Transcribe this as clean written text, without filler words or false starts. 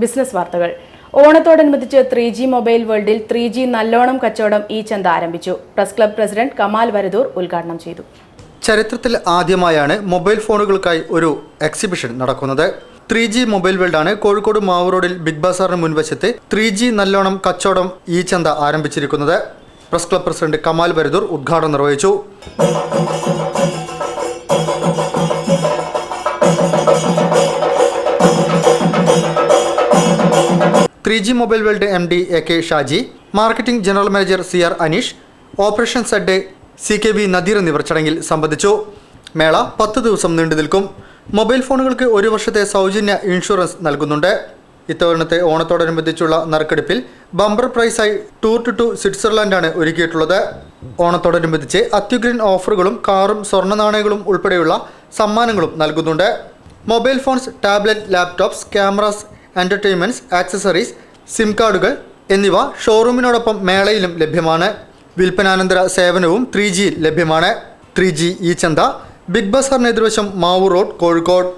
Business വാർത്തകൾ. ഓണത്തോടനുബന്ധിച്ച് 3G mobile വേൾഡിൽ 3G നല്ലോണം കച്ചവടം ഈ ചന്ത ആരംഭിച്ചു. Press club president Kamal Varadoor ഉദ്ഘാടനം ചെയ്തു. ചരിത്രത്തിൽ ആദ്യമായാണ് മൊബൈൽ ഫോണുകൾക്കായി ഒരു എക്സിബിഷൻ നടക്കുന്നത്. 3G മൊബൈൽ വേൾഡാണ് കോഴിക്കോട് മാവൂർ റോഡിൽ ബിഗ് ബസാറിന് മുൻവശത്ത് 3G നല്ലോണം കച്ചവടം ഈ ചന്ത ആരംഭിച്ചിരിക്കുന്നത്. Press club president Kamal Varadoor ഉദ്ഘാടനം നിർവഹിച്ചു. Three G mobile world MD AK Shaji, marketing general manager CR Aneesh, operations head CKB Nadir എന്നിവർ ചടങ്ങിൽ സംബന്ധിച്ചു. മേള 10 ദിവസം നീണ്ടു നിൽക്കും. മൊബൈൽ ഫോണുകൾക്ക് 1 വർഷത്തെ സൗജന്യ ഇൻഷുറൻസ് നൽകുന്നുണ്ട്. ഇത്തവണത്തെ ഓണത്തോടനുബന്ധിച്ചുള്ള നറുക്കെടുപ്പിൽ ബമ്പർ പ്രൈസായി ടൂർ ടു സ്വിറ്റ്സർലാൻഡാണ് ഒരുക്കിയിട്ടുള്ളത്. ഓണത്തോടനുബന്ധിച്ച് അത്യുഗ്രൻ ഓഫറുകളും കാറും സ്വർണ്ണ നാണയങ്ങളും ഉൾപ്പെടെയുള്ള സമ്മാനങ്ങളും നൽകുന്നുണ്ട്. Mobile phones, tablet, laptops, cameras, entertainments, accessories, SIM കാർഡുകൾ എന്നിവ ഷോറൂമിനോടൊപ്പം മേളയിലും ലഭ്യമാണ്. വിൽപ്പനാനന്തര സേവനവും 3G ലഭ്യമാണ്. 3G ഈ ചന്ത ബിഗ് ബസാറിന് എതിർവശം മാവൂർ റോഡ്, കോഴിക്കോട്.